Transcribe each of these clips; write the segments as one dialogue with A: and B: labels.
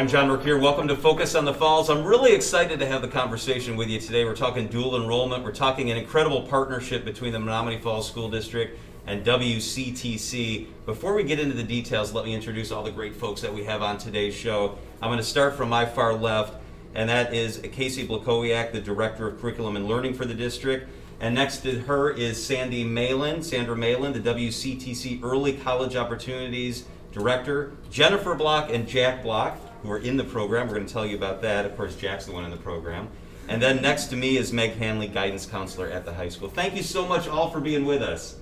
A: I'm John Mercure. Welcome to Focus on the Falls. I'm really excited to have the conversation with you today. We're talking dual enrollment. We're talking an incredible partnership between the Menomonee Falls School District and WCTC. Before we get into the details, let me introduce all the great folks that we have on today's show. I'm going to start from my far left, and that is Casey Blakowiak, the Director of Curriculum and Learning for the district. And next to her is Sandra Malin, the WCTC Early College Opportunities Director. Jennifer Block and Jack Block, who are in the program. We're going to tell you about that. Of course, Jack's the one in the program. And then next to me is Meg Hanley, Guidance Counselor at the high school. Thank you so much all for being with us.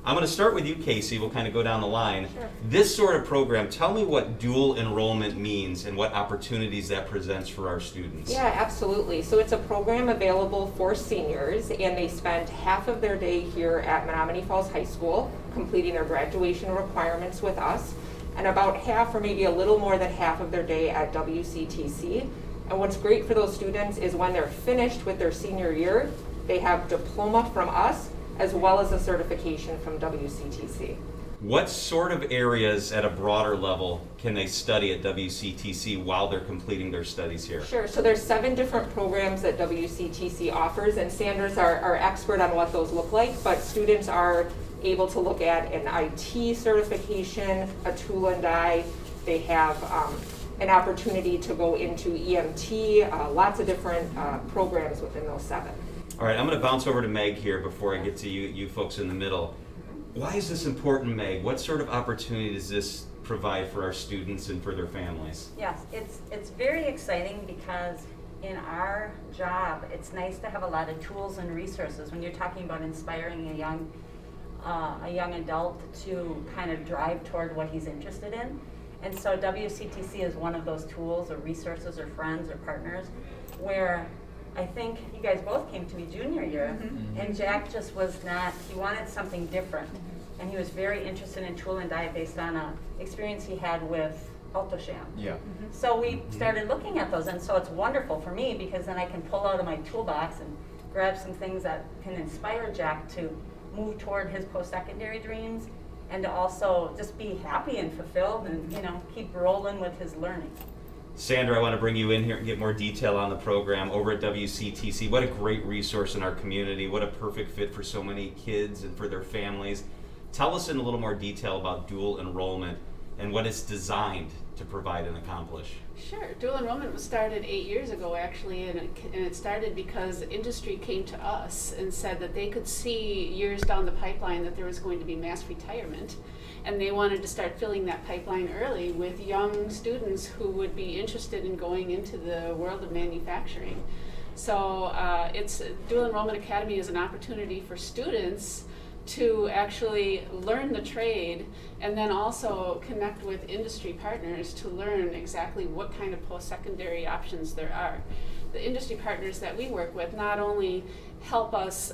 A: I'm going to start with you, Casey. We'll kind of go down the line.
B: Sure.
A: This sort of program, tell me what dual enrollment means and what opportunities that presents for our students.
B: Yeah, absolutely. So it's a program available for seniors, and they spend half of their day here at Menomonee Falls High School, completing their graduation requirements with us, and about half or maybe a little more than half of their day at WCTC. And what's great for those students is when they're finished with their senior year, they have diploma from us as well as a certification from WCTC.
A: What sort of areas at a broader level can they study at WCTC while they're completing their studies here?
B: Sure, so there's 7 different programs that WCTC offers, and Sandra's our expert on what those look like, but students are able to look at an IT certification, a tool and die. They have an opportunity to go into EMT, lots of different programs within those 7.
A: All right, I'm going to bounce over to Meg here before I get to you folks in the middle. Why is this important, Meg? What sort of opportunity does this provide for our students and for their families?
C: Yes, it's very exciting because in our job, it's nice to have a lot of tools and resources when you're talking about inspiring a young adult to kind of drive toward what he's interested in. And so WCTC is one of those tools or resources or friends or partners where I think you guys both came to me junior year, and Jack just was not, he wanted something different. And he was very interested in tool and die based on an experience he had with Altosham.
A: Yeah.
C: So we started looking at those, and so it's wonderful for me because then I can pull out of my toolbox and grab some things that can inspire Jack to move toward his post-secondary dreams and to also just be happy and fulfilled and, you know, keep rolling with his learning.
A: Sandra, I want to bring you in here and get more detail on the program over at WCTC. What a great resource in our community. What a perfect fit for so many kids and for their families. Tell us in a little more detail about dual enrollment and what it's designed to provide and accomplish.
D: Sure. Dual enrollment was started 8 years ago, actually, and it started because industry came to us and said that they could see years down the pipeline that there was going to be mass retirement, and they wanted to start filling that pipeline early with young students who would be interested in going into the world of manufacturing. So Dual Enrollment Academy is an opportunity for students to actually learn the trade and then also connect with industry partners to learn exactly what kind of post-secondary options there are. The industry partners that we work with not only help us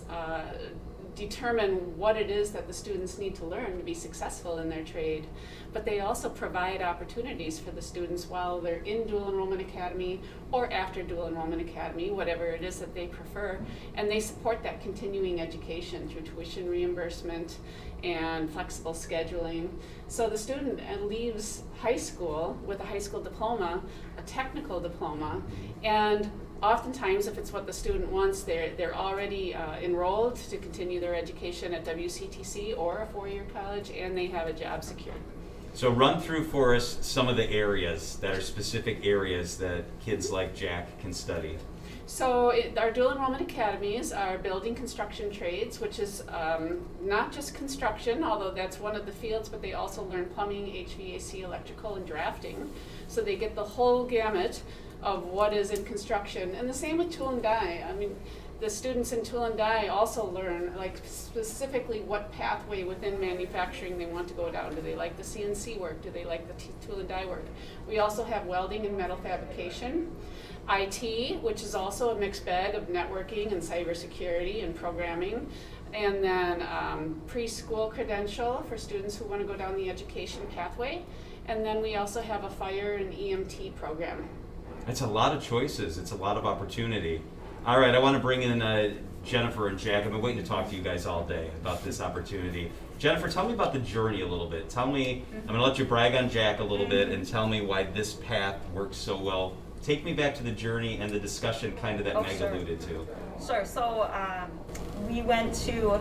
D: determine what it is that the students need to learn to be successful in their trade, but they also provide opportunities for the students while they're in Dual Enrollment Academy or after Dual Enrollment Academy, whatever it is that they prefer, and they support that continuing education through tuition reimbursement and flexible scheduling. So the student leaves high school with a high school diploma, a technical diploma, and oftentimes, if it's what the student wants, they're already enrolled to continue their education at WCTC or a 4-year college, and they have a job secured.
A: So run through for us some of the areas that are specific areas that kids like Jack can study.
D: So our dual enrollment academies are building construction trades, which is not just construction, although that's one of the fields, but they also learn plumbing, HVAC, electrical, and drafting. So they get the whole gamut of what is in construction. And the same with tool and die. I mean, the students in tool and die also learn like specifically what pathway within manufacturing they want to go down. Do they like the CNC work? Do they like the tool and die work? We also have welding and metal fabrication. IT, which is also a mixed bag of networking and cybersecurity and programming. And then preschool credential for students who want to go down the education pathway. And then we also have a fire and EMT program.
A: It's a lot of choices. It's a lot of opportunity. All right, I want to bring in Jennifer and Jack, I've been waiting to talk to you guys all day about this opportunity. Jennifer, tell me about the journey a little bit. Tell me, I'm going to let you brag on Jack a little bit and tell me why this path works so well. Take me back to the journey and the discussion kind of that Meg
C: Sure.
A: alluded to.
C: Sure. So we went to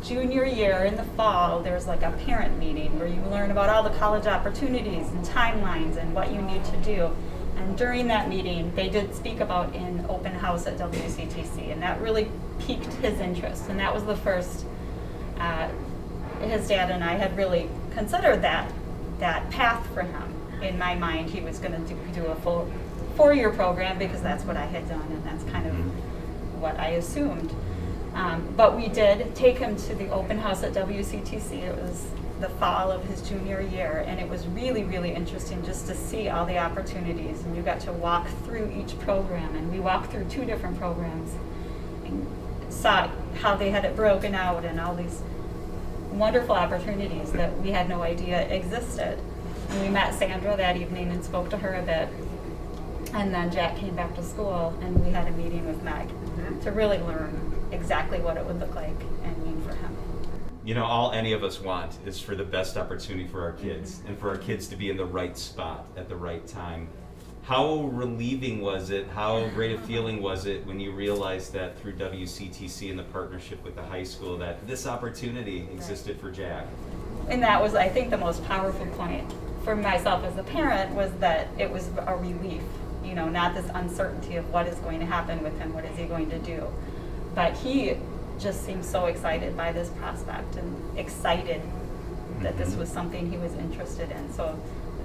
C: junior year in the fall. There's like a parent meeting where you learn about all the college opportunities and timelines and what you need to do. And during that meeting, they did speak about an open house at WCTC, and that really piqued his interest. And that was the first, his dad and I had really considered that path for him. In my mind, he was going to do a full 4-year program because that's what I had done, and that's kind of what I assumed. But we did take him to the open house at WCTC. It was the fall of his junior year, and it was really, really interesting just to see all the opportunities. And you got to walk through each program, and we walked through 2 different programs and saw how they had it broken out and all these wonderful opportunities that we had no idea existed. And we met Sandra that evening and spoke to her a bit. And then Jack came back to school, and we had a meeting with Meg to really learn exactly what it would look like and mean for him.
A: You know, all any of us want is for the best opportunity for our kids and for our kids to be in the right spot at the right time. How relieving was it? How great a feeling was it when you realized that through WCTC and the partnership with the high school that this opportunity existed for Jack?
C: And that was, I think, the most powerful point for myself as a parent was that it was a relief, you know, not this uncertainty of what is going to happen with him, what is he going to do. But he just seemed so excited by this prospect and excited that this was something he was interested in. So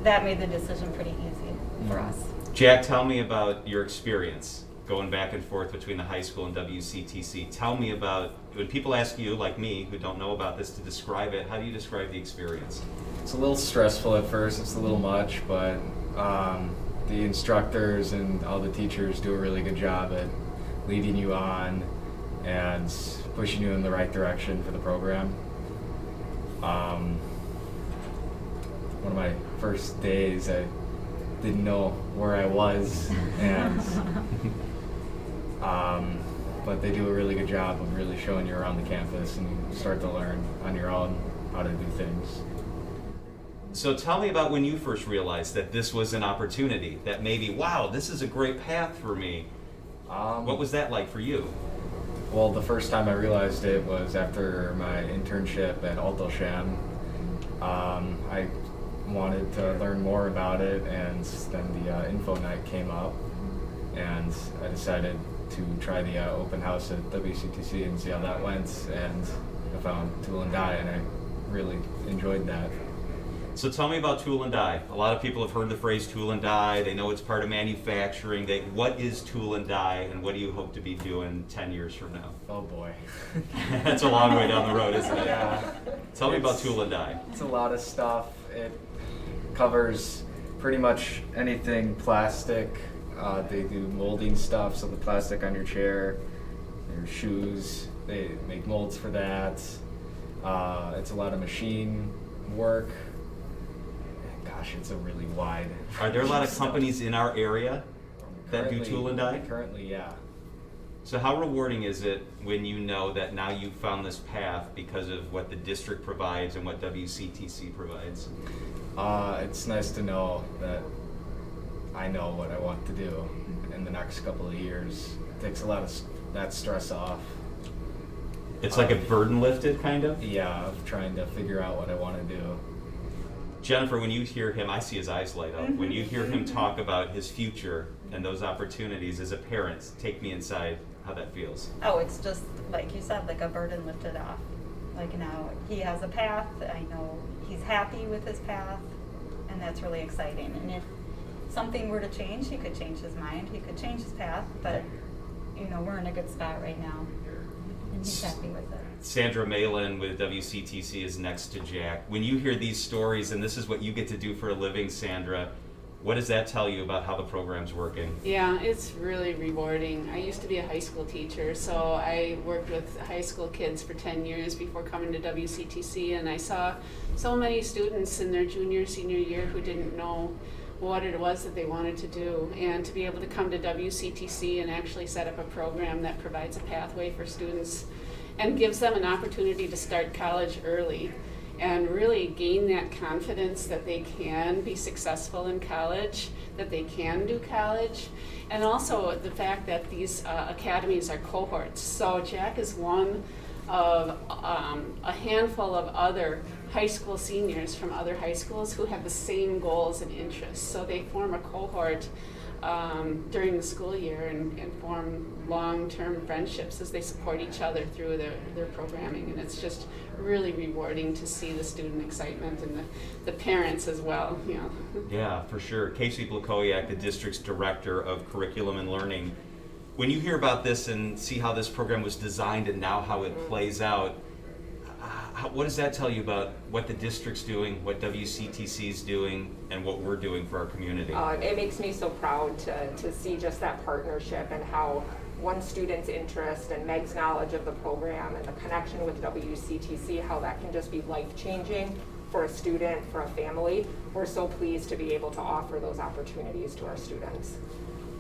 C: that made the decision pretty easy for us.
A: Jack, tell me about your experience going back and forth between the high school and WCTC. Tell me about, when people ask you, like me, who don't know about this, to describe it, how do you describe the experience?
E: It's a little stressful at first, it's a little much, but the instructors and all the teachers do a really good job at leading you on and pushing you in the right direction for the program. One of my first days, I didn't know where I was, and but they do a really good job of really showing you around the campus, and you start to learn on your own how to do things.
A: So tell me about when you first realized that this was an opportunity, that maybe, wow, this is a great path for me. What was that like for you?
E: Well, the first time I realized it was after my internship at Altosham. I wanted to learn more about it, and then the info night came up, and I decided to try the open house at WCTC and see how that went, and I found Tool and Die, and I really enjoyed that.
A: So tell me about Tool and Die. A lot of people have heard the phrase Tool and Die. They know it's part of manufacturing. What is Tool and Die, and what do you hope to be doing 10 years from now?
E: Oh boy.
A: That's a long way down the road, isn't it?
E: Yeah.
A: Tell me about Tool and Die.
E: It's a lot of stuff. It covers pretty much anything plastic. They do molding stuff, so the plastic on your chair, your shoes, they make molds for that. It's a lot of machine work. Gosh, it's a really wide.
A: Are there a lot of
E: stuff.
A: companies in our area that do Tool and Die?
E: Currently, yeah.
A: So how rewarding is it when you know that now you've found this path because of what the district provides and what WCTC provides?
E: It's nice to know that I know what I want to do in the next couple of years. It takes a lot of that stress off.
A: It's like a burden lifted, kind of?
E: Yeah, of trying to figure out what I want to do.
A: Jennifer, when you hear him, I see his eyes light up. When you hear him talk about his future and those opportunities as a parent, take me inside how that feels.
C: Oh, it's just, like you said, like a burden lifted off. Like now he has a path, I know he's happy with his path, and that's really exciting. And if something were to change, he could change his mind, he could change his path, but you know, we're in a good spot right now, and he's happy with it.
A: Sandra Malin with WCTC is next to Jack. When you hear these stories, and this is what you get to do for a living, Sandra, what does that tell you about how the program's working?
D: Yeah, it's really rewarding. I used to be a high school teacher, so I worked with high school kids for 10 years before coming to WCTC, and I saw so many students in their junior, senior year who didn't know what it was that they wanted to do, and to be able to come to WCTC and actually set up a program that provides a pathway for students and gives them an opportunity to start college early and really gain that confidence that they can be successful in college, that they can do college, and also the fact that these academies are cohorts. So Jack is one of a handful of other high school seniors from other high schools who have the same goals and interests. So they form a cohort during the school year and form long-term friendships as they support each other through their programming. And it's just really rewarding to see the student excitement and the parents as well. You know.
A: Yeah, for sure. Casey Blakowiak, the district's director of curriculum and learning. When you hear about this and see how this program was designed and now how it plays out, what does that tell you about what the district's doing, what WCTC is doing, and what we're doing for our community?
B: It makes me so proud to see just that partnership and how one student's interest and Meg's knowledge of the program and the connection with WCTC, how that can just be life-changing for a student, for a family. We're so pleased to be able to offer those opportunities to our students.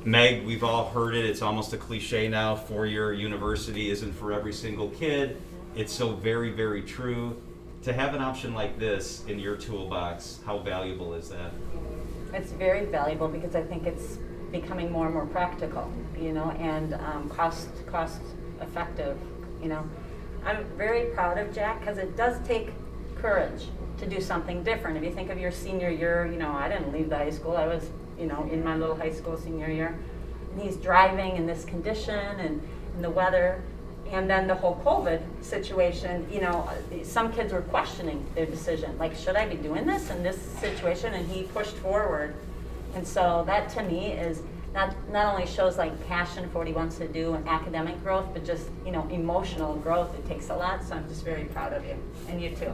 A: Meg, we've all heard it. It's almost a cliche now. Four-year university isn't for every single kid. It's so very, very true. To have an option like this in your toolbox, how valuable is that?
C: It's very valuable because I think it's becoming more and more practical, you know, and cost effective, you know. I'm very proud of Jack because it does take courage to do something different. If you think of your senior year, you know, I didn't leave the high school. I was, you know, in my little high school senior year. And he's driving in this condition and in the weather. And then the whole COVID situation, you know, some kids were questioning their decision. Like, should I be doing this in this situation? And he pushed forward. And so that to me is not only shows like passion for what he wants to do and academic growth, but just, you know, emotional growth. It takes a lot. So I'm just very proud of you. And you too.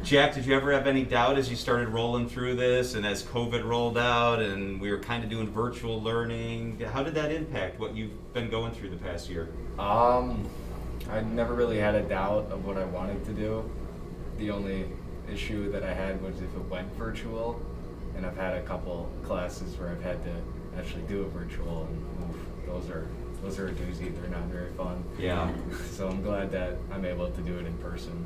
A: Jack, did you ever have any doubt as you started rolling through this and as COVID rolled out and we were kind of doing virtual learning? How did that impact what you've been going through the past year?
E: I never really had a doubt of what I wanted to do. The only issue that I had was if it went virtual, and I've had a couple classes where I've had to actually do it virtual, and those are a doozy. They're not very fun.
A: Yeah.
E: So I'm glad that I'm able to do it in person.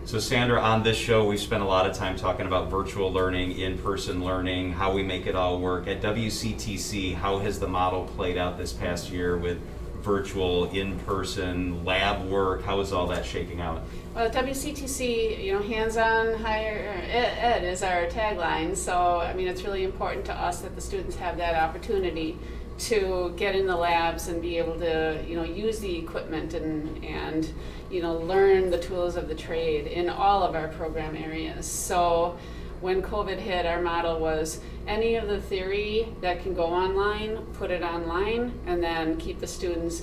A: So Sandra, on this show, we spent a lot of time talking about virtual learning, in-person learning, how we make it all work. At WCTC, how has the model played out this past year with virtual, in-person, lab work? How is all that shaking out?
D: Well, at WCTC, you know, hands-on higher ed is our tagline. So, I mean, it's really important to us that the students have that opportunity to get in the labs and be able to, you know, use the equipment and you know, learn the tools of the trade in all of our program areas. So when COVID hit, our model was any of the theory that can go online, put it online, and then keep the students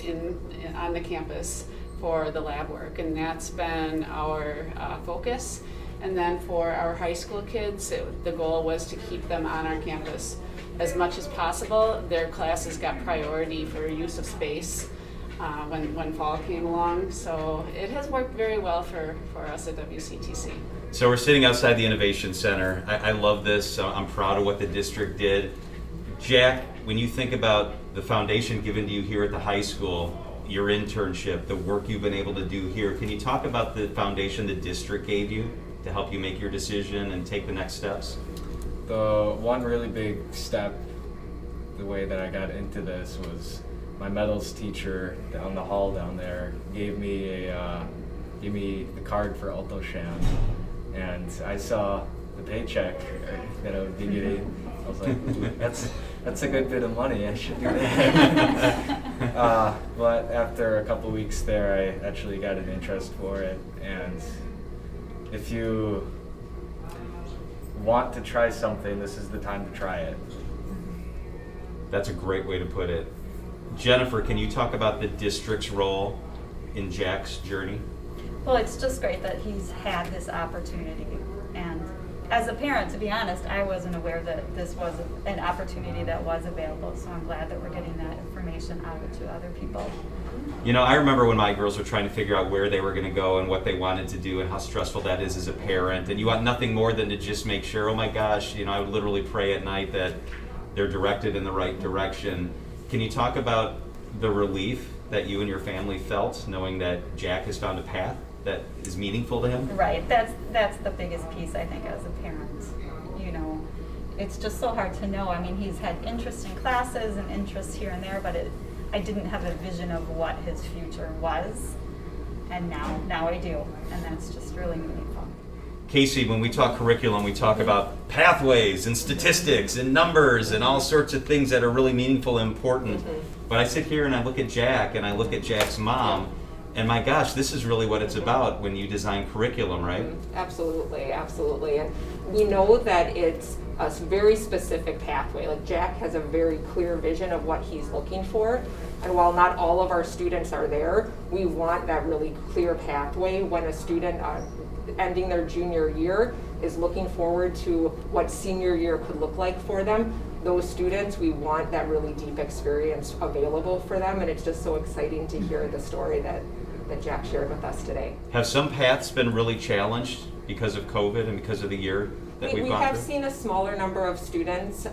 D: on the campus for the lab work. And that's been our focus. And then for our high school kids, the goal was to keep them on our campus as much as possible. Their classes got priority for use of space when fall came along. So it has worked very well for us at WCTC.
A: So we're sitting outside the Innovation Center. I love this. I'm proud of what the district did. Jack, when you think about the foundation given to you here at the high school, your internship, the work you've been able to do here, can you talk about the foundation the district gave you to help you make your decision and take the next steps?
E: The one really big step, the way that I got into this, was my metals teacher down the hall down there gave me the card for Alto Sham, and I saw the paycheck that I would be getting. I was like, ooh, that's a good bit of money. I should do that. But after a couple weeks there, I actually got an interest for it, and if you want to try something, this is the time to try it.
A: That's a great way to put it. Jennifer, can you talk about the district's role in Jack's journey?
F: Well, it's just great that he's had this opportunity. And as a parent, to be honest, I wasn't aware that this was an opportunity that was available. So I'm glad that we're getting that information out to other people.
A: You know, I remember when my girls were trying to figure out where they were going to go and what they wanted to do and how stressful that is as a parent. And you want nothing more than to just make sure, oh my gosh, you know, I would literally pray at night that they're directed in the right direction. Can you talk about the relief that you and your family felt knowing that Jack has found a path that is meaningful to him?
F: Right, that's the biggest piece, I think, as a parent. You know, it's just so hard to know. I mean, he's had interest in classes and interests here and there, but I didn't have a vision of what his future was, and now I do, and that's just really meaningful.
A: Casey, when we talk curriculum, we talk about pathways and statistics and numbers and all sorts of things that are really meaningful and important. But I sit here and I look at Jack and I look at Jack's mom, and my gosh, this is really what it's about when you design curriculum, right?
B: Absolutely, absolutely. And we know that it's a very specific pathway. Like Jack has a very clear vision of what he's looking for. And while not all of our students are there, we want that really clear pathway when a student ending their junior year is looking forward to what senior year could look like for them. Those students, we want that really deep experience available for them, and it's just so exciting to hear the story that Jack shared with us today.
A: Have some paths been really challenged because of COVID and because of the year that we've
B: We
A: gone
B: have
A: through?
B: seen a smaller number of students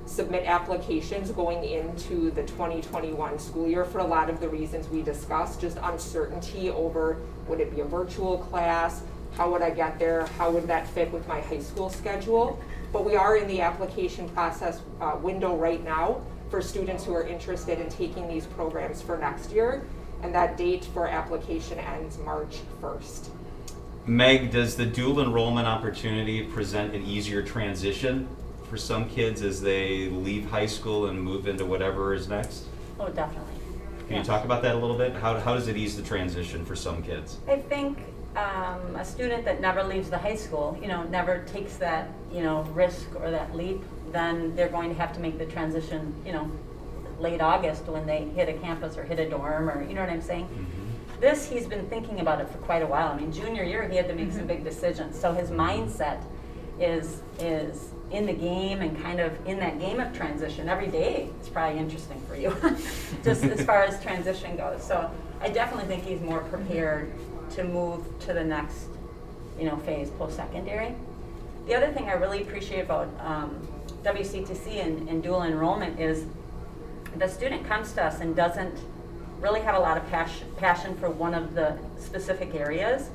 B: submit applications going into the 2021 school year for a lot of the reasons we discussed, just uncertainty over would it be a virtual class, how would I get there, how would that fit with my high school schedule. But we are in the application process window right now for students who are interested in taking these programs for next year, and that date for application ends March 1st.
A: Meg, does the dual enrollment opportunity present an easier transition for some kids as they leave high school and move into whatever is next?
C: Oh, definitely.
A: Can
C: Yes.
A: you talk about that a little bit? How does it ease the transition for some kids?
C: I think a student that never leaves the high school, you know, never takes that, you know, risk or that leap, then they're going to have to make the transition, you know, late August when they hit a campus or hit a dorm, or you know what I'm saying? This, he's been thinking about it for quite a while. I mean, junior year, he had to make some big decisions. So his mindset is in the game and kind of in that game of transition. Every day is probably interesting for you, just as far as transition goes. So I definitely think he's more prepared to move to the next, you know, phase post-secondary. The other thing I really appreciate about WCTC and dual enrollment is the student comes to us and doesn't really have a lot of passion for one of the specific areas.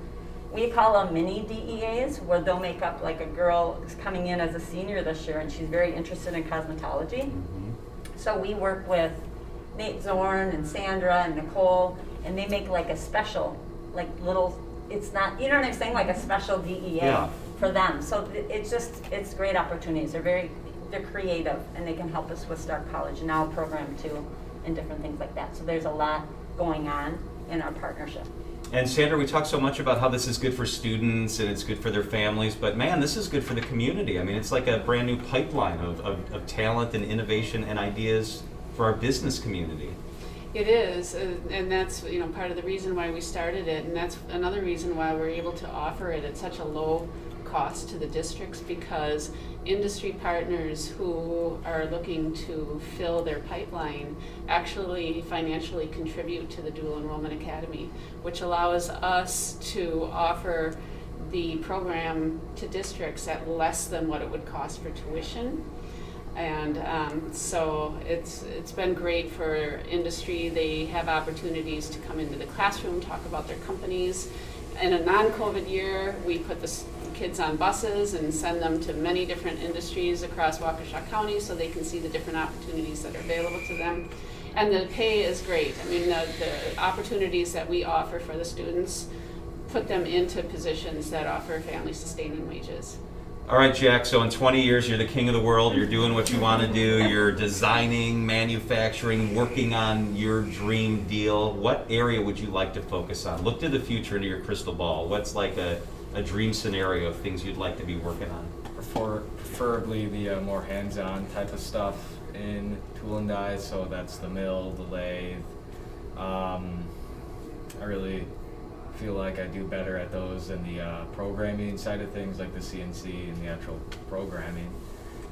C: We call them mini DEAs, where they'll make up, like a girl is coming in as a senior this year and she's very interested in cosmetology. So we work with Nate Zorn and Sandra and Nicole, and they make like a special, like little, it's not, you know what I'm saying, like a special DEA
A: Yeah.
C: for them. So it's great opportunities. They're creative, and they can help us with Start College Now program too, and different things like that. So there's a lot going on in our partnership.
A: And Sandra, we talk so much about how this is good for students and it's good for their families, but man, this is good for the community. I mean, it's like a brand new pipeline of talent and innovation and ideas for our business community.
D: It is, and that's, you know, part of the reason why we started it, and that's another reason why we're able to offer it at such a low cost to the districts, because industry partners who are looking to fill their pipeline actually financially contribute to the Dual Enrollment Academy, which allows us to offer the program to districts at less than what it would cost for tuition. And so it's been great for industry. They have opportunities to come into the classroom, talk about their companies. In a non-COVID year, we put the kids on buses and send them to many different industries across Waukesha County so they can see the different opportunities that are available to them. And the pay is great. I mean, the opportunities that we offer for the students put them into positions that offer family-sustaining wages.
A: All right, Jack, so in 20 years, you're the king of the world. You're doing what you want to do. You're designing, manufacturing, working on your dream deal. What area would you like to focus on? Look to the future, into your crystal ball. What's like a dream scenario of things you'd like to be working on?
E: Preferably the more hands-on type of stuff in tool and die, so that's the mill, the lathe. I really feel like I do better at those than the programming side of things, like the CNC and the actual programming.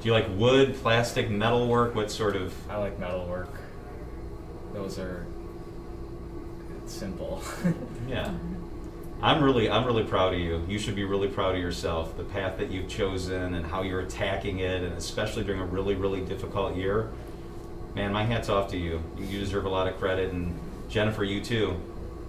A: Do you like wood, plastic, metal work? What sort of...
E: I like metal work. Those are simple.
A: Yeah. I'm really proud of you. You should be really proud of yourself, the path that you've chosen and how you're attacking it, and especially during a really difficult year. Man, my hat's off to you. You deserve a lot of credit, and Jennifer, you too.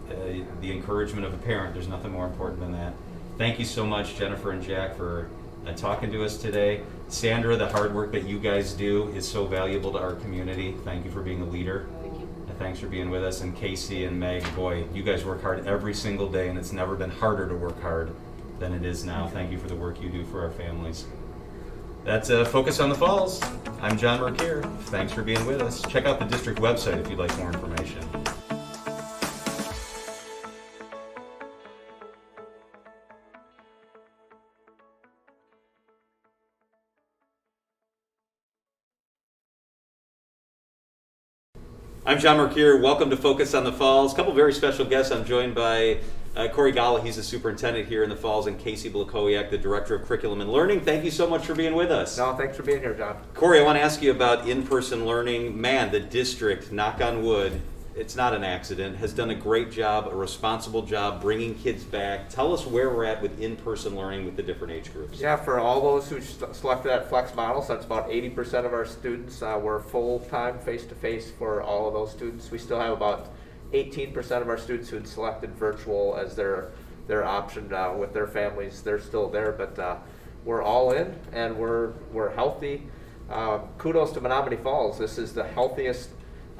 A: The encouragement of a parent, there's nothing more important than that. Thank you so much, Jennifer and Jack, for talking to us today. Sandra, the hard work that you guys do is so valuable to our community. Thank you for being a leader.
D: Thank you.
A: And thanks for being with us. And Casey and Meg, boy, you guys work hard every single day, and it's never been harder to work hard than it is now. Thank you for the work you do for our families. That's Focus on the Falls. I'm John Mercure. Thanks for being with us. Check out the district website if you'd like more information. I'm John Mercure. Welcome to Focus on the Falls. A couple very special guests. I'm joined by Corey Golla. He's the superintendent here in the Falls, and Casey Blakowiak, the director of curriculum and learning. Thank you so much for being with us.
G: No, thanks for being here, John.
A: Corey, I want to ask you about in-person learning. Man, the district, knock on wood, it's not an accident, has done a great job, a responsible job bringing kids back. Tell us where we're at with in-person learning with the different age groups.
G: Yeah, for all those who selected that flex model, so that's about 80% of our students were full-time face-to-face for all of those students. We still have about 18% of our students who had selected virtual as their option with their families. They're still there, but we're all in and we're healthy. Kudos to Menomonee Falls. This is the healthiest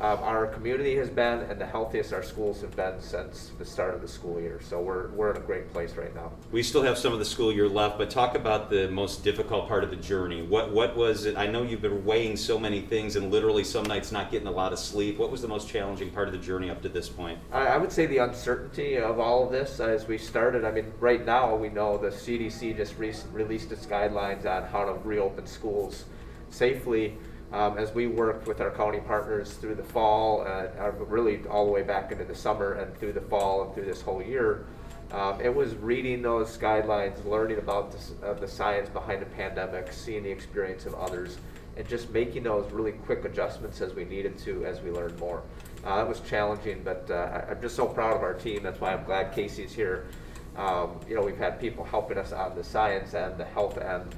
G: our community has been and the healthiest our schools have been since the start of the school year. So we're in a great place right now.
A: We still have some of the school year left, but talk about the most difficult part of the journey. What was it? I know you've been weighing so many things and literally some nights not getting a lot of sleep. What was the most challenging part of the journey up to this point?
G: I would say the uncertainty of all of this as we started. I mean, right now we know the CDC just released its guidelines on how to reopen schools safely. As we worked with our county partners through the fall, really all the way back into the summer and through the fall and through this whole year, it was reading those guidelines, learning about the science behind the pandemic, seeing the experience of others, and just making those really quick adjustments as we needed to as we learned more. It was challenging, but I'm just so proud of our team. That's why I'm glad Casey's here. We've had people helping us on the science and the health end,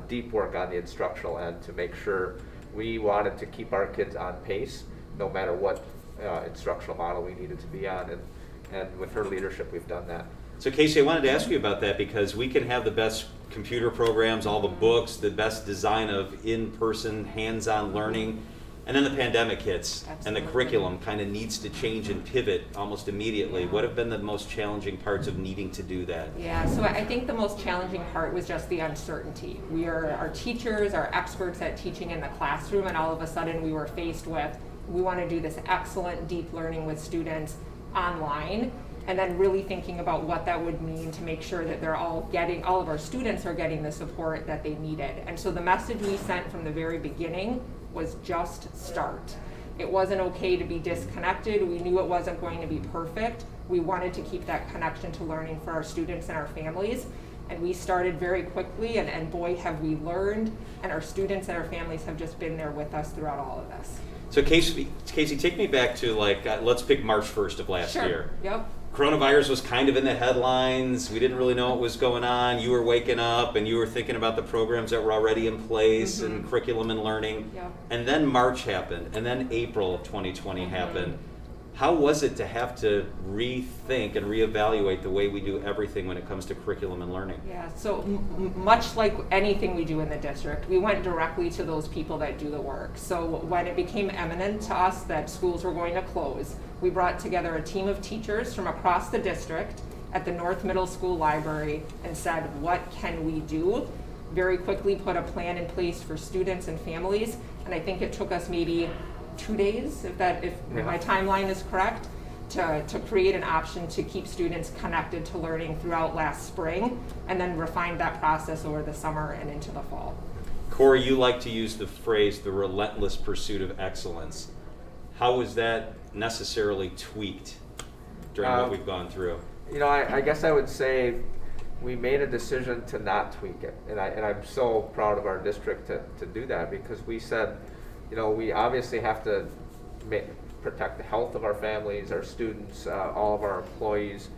G: deep work on the instructional end to make sure we wanted to keep our kids on pace no matter what instructional model we needed to be on, and with her leadership we've done that.
A: So Casey, I wanted to ask you about that because we can have the best computer programs, all the books, the best design of in-person, hands-on learning, and then the pandemic hits.
B: Absolutely.
A: And the curriculum kind of needs to change and pivot almost immediately. What have been the most challenging parts of needing to do that?
B: Yeah, so I think the most challenging part was just the uncertainty. Our teachers are experts at teaching in the classroom, and all of a sudden we were faced with, we want to do this excellent deep learning with students online, and then really thinking about what that would mean to make sure that all of our students are getting the support that they needed. And so the message we sent from the very beginning was just start. It wasn't okay to be disconnected. We knew it wasn't going to be perfect. We wanted to keep that connection to learning for our students and our families. And we started very quickly, and boy, have we learned, and our students and our families have just been there with us throughout all of this.
A: So Casey, take me back to let's pick March 1st of last year.
B: Yep.
A: Coronavirus was kind of in the headlines. We didn't really know what was going on. You were waking up and you were thinking about the programs that were already in place and curriculum and learning.
B: Yep.
A: And then March happened, and then April of 2020 happened. How was it to have to rethink and reevaluate the way we do everything when it comes to curriculum and learning?
B: Yeah, so much like anything we do in the district, we went directly to those people that do the work. So when it became eminent to us that schools were going to close, we brought together a team of teachers from across the district at the North Middle School Library and said, what can we do? Very quickly put a plan in place for students and families, and I think it took us maybe 2 days, if my timeline is correct, to create an option to keep students connected to learning throughout last spring, and then refine that process over the summer and into the fall.
A: Corey, you like to use the phrase, the relentless pursuit of excellence. How was that necessarily tweaked during what we've gone through?
G: I guess I would say we made a decision to not tweak it, and I'm so proud of our district to do that, because we said, we obviously have to protect the health of our families, our students, all of our employees,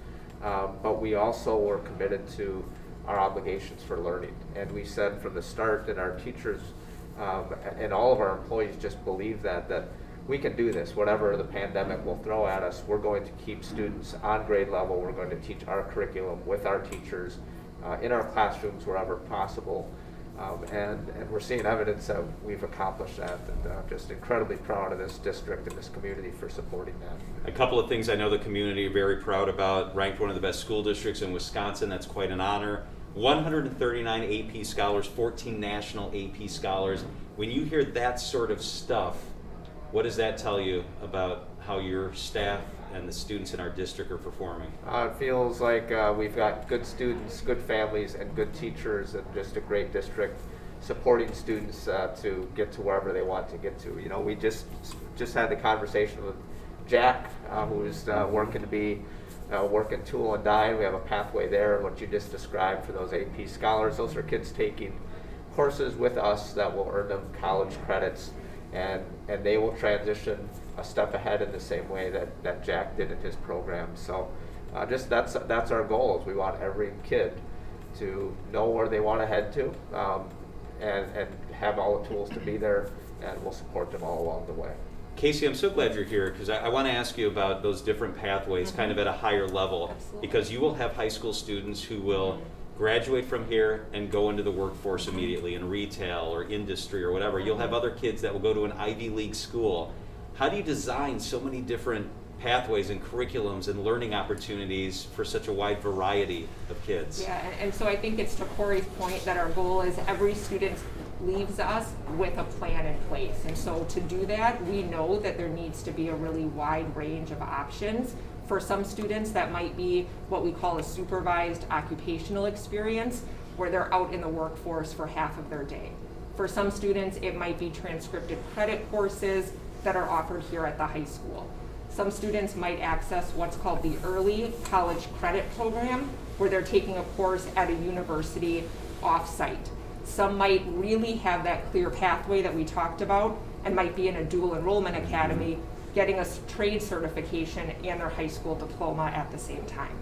G: but we also were committed to our obligations for learning. And we said from the start that our teachers and all of our employees just believe that we can do this. Whatever the pandemic will throw at us, we're going to keep students on grade level. We're going to teach our curriculum with our teachers in our classrooms wherever possible. And we're seeing evidence that we've accomplished that, and I'm just incredibly proud of this district and this community for supporting that.
A: A couple of things I know the community are very proud about. Ranked one of the best school districts in Wisconsin, that's quite an honor. 139 AP scholars, 14 national AP scholars. When you hear that sort of stuff, what does that tell you about how your staff and the students in our district are performing?
G: It feels like we've got good students, good families, and good teachers, and just a great district supporting students to get to wherever they want to get to. You know, we just had the conversation with Jack, who's working to be working tool and die. We have a pathway there, and what you just described for those AP scholars, those are kids taking courses with us that will earn them college credits, and they will transition a step ahead in the same way that Jack did in his program. So just that's our goal, is we want every kid to know where they want to head to, and have all the tools to be there, and we'll support them all along the way.
A: Casey, I'm so glad you're here, because I want to ask you about those different pathways kind of at a higher level.
B: Absolutely.
A: Because you will have high school students who will graduate from here and go into the workforce immediately in retail or industry or whatever. You'll have other kids that will go to an Ivy League school. How do you design so many different pathways and curriculums and learning opportunities for such a wide variety of kids?
B: Yeah, and so I think it's to Corey's point that our goal is every student leaves us with a plan in place. And so to do that, we know that there needs to be a really wide range of options. For some students, that might be what we call a supervised occupational experience, where they're out in the workforce for half of their day. For some students, it might be transcripted credit courses that are offered here at the high school. Some students might access what's called the early college credit program, where they're taking a course at a university off-site. Some might really have that clear pathway that we talked about and might be in a dual enrollment academy, getting a trade certification and their high school diploma at the same time.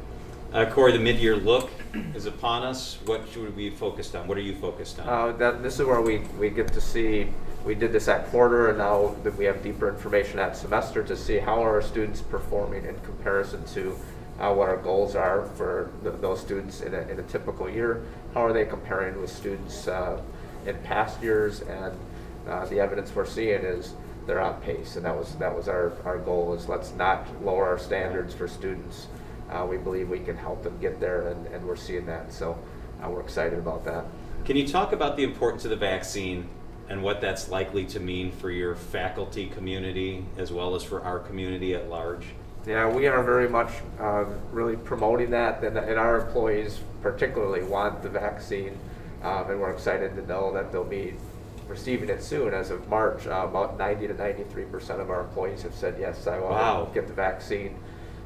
A: Corey, the mid-year look is upon us. What should we be focused on? What are you focused on?
G: This is where we get to see, we did this at quarter, and now that we have deeper information at semester to see how are our students performing in comparison to what our goals are for those students in a typical year. How are they comparing with students in past years? And the evidence we're seeing is they're on pace, and that was our goal, is let's not lower our standards for students. We believe we can help them get there, and we're seeing that. So we're excited about that.
A: Can you talk about the importance of the vaccine and what that's likely to mean for your faculty community as well as for our community at large?
G: Yeah, we are very much really promoting that, and our employees particularly want the vaccine, and we're excited to know that they'll be receiving it soon. As of March, about 90 to 93% of our employees have said, yes, I want to get the vaccine.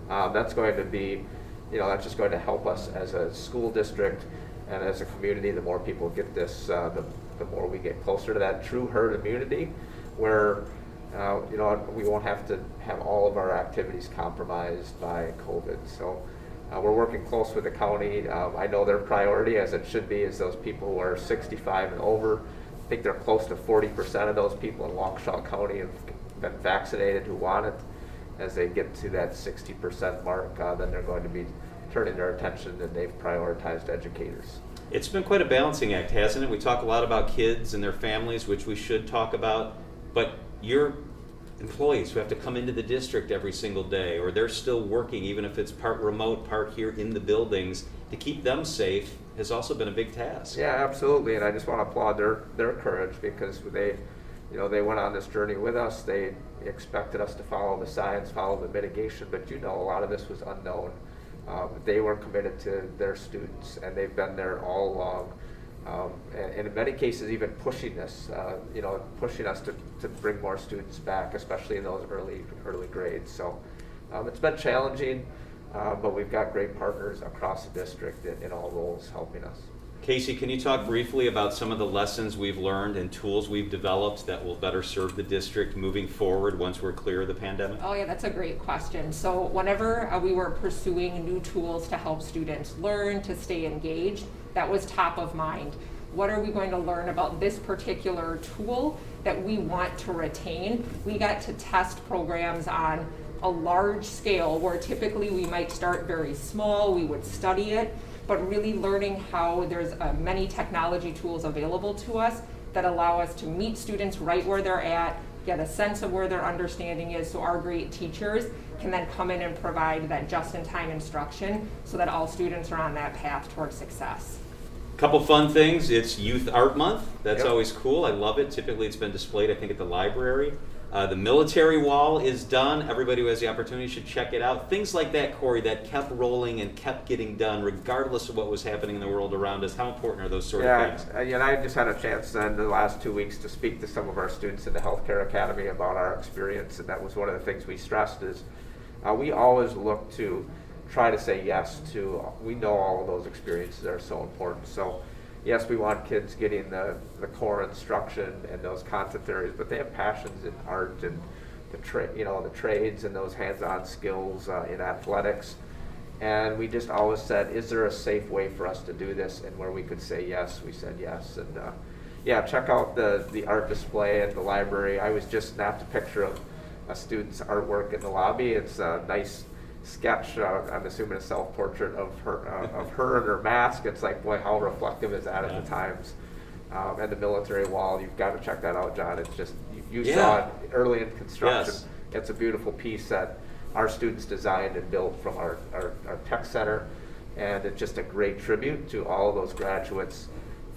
G: That's going to be, that's just going to help us as a school district and as a community. The more people get this, the more we get closer to that true herd immunity, where we won't have to have all of our activities compromised by COVID. So we're working close with the county. I know their priority, as it should be, is those people who are 65 and over. I think they're close to 40% of those people in Waukesha County have been vaccinated who want it. As they get to that 60% mark, then they're going to be turning their attention, and they've prioritized educators.
A: It's been quite a balancing act, hasn't it? We talk a lot about kids and their families, which we should talk about, but your employees who have to come into the district every single day, or they're still working, even if it's part remote, part here in the buildings, to keep them safe has also been a big task.
G: Yeah, absolutely, and I just want to applaud their courage, because they went on this journey with us. They expected us to follow the science, follow the mitigation, but a lot of this was unknown. They were committed to their students, and they've been there all along. And in many cases, even pushing us, pushing us to bring more students back, especially in those early grades. So it's been challenging, but we've got great partners across the district in all roles helping us.
A: Casey, can you talk briefly about some of the lessons we've learned and tools we've developed that will better serve the district moving forward once we're clear of the pandemic?
B: Oh yeah, that's a great question. So whenever we were pursuing new tools to help students learn, to stay engaged, that was top of mind. What are we going to learn about this particular tool that we want to retain? We got to test programs on a large scale where typically we might start very small, we would study it, but really learning how there's many technology tools available to us that allow us to meet students right where they're at, get a sense of where their understanding is, so our great teachers can then come in and provide that just-in-time instruction so that all students are on that path towards success.
A: Couple fun things. It's Youth Art Month. That's
G: Yep.
A: always cool. I love it. Typically it's been displayed, I think, at the library. The military wall is done. Everybody who has the opportunity should check it out. Things like that, Corey, that kept rolling and kept getting done regardless of what was happening in the world around us. How important are those sort of things?
G: And I just had a chance in the last 2 weeks to speak to some of our students in the Healthcare Academy about our experience, and that was one of the things we stressed is we always look to try to say yes to, we know all of those experiences are so important. So yes, we want kids getting the core instruction and those concept areas, but they have passions in art and the trades and those hands-on skills in athletics. And we just always said, is there a safe way for us to do this? And where we could say yes, we said yes. And yeah, check out the art display at the library. I was just snapped a picture of a student's artwork in the lobby. It's a nice sketch, I'm assuming a self-portrait of her and her mask. It's like, boy, how reflective is that at the times? And the military wall, you've got to check that out, John. It's just, you saw it early in construction.
A: Yes.
G: It's a beautiful piece that our students designed and built from our tech center. And it's just a great tribute to all of those graduates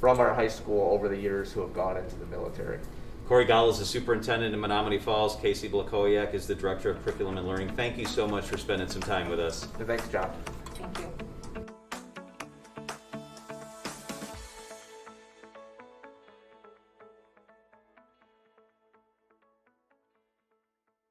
G: from our high school over the years who have gone into the military.
A: Corey Golla is the superintendent in Menomonee Falls. Casey Blakowiak is the director of curriculum and learning. Thank you so much for spending some time with us.
G: And thanks, John.
B: Thank you.